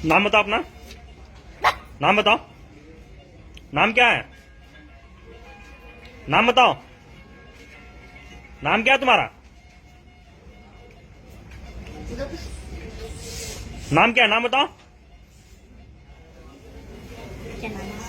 नाम बताओ अपना, नाम बताओ, नाम क्या है? नाम बताओ, नाम क्या है तुम्हारा? नाम क्या है? नाम बताओ। क्या नाम है?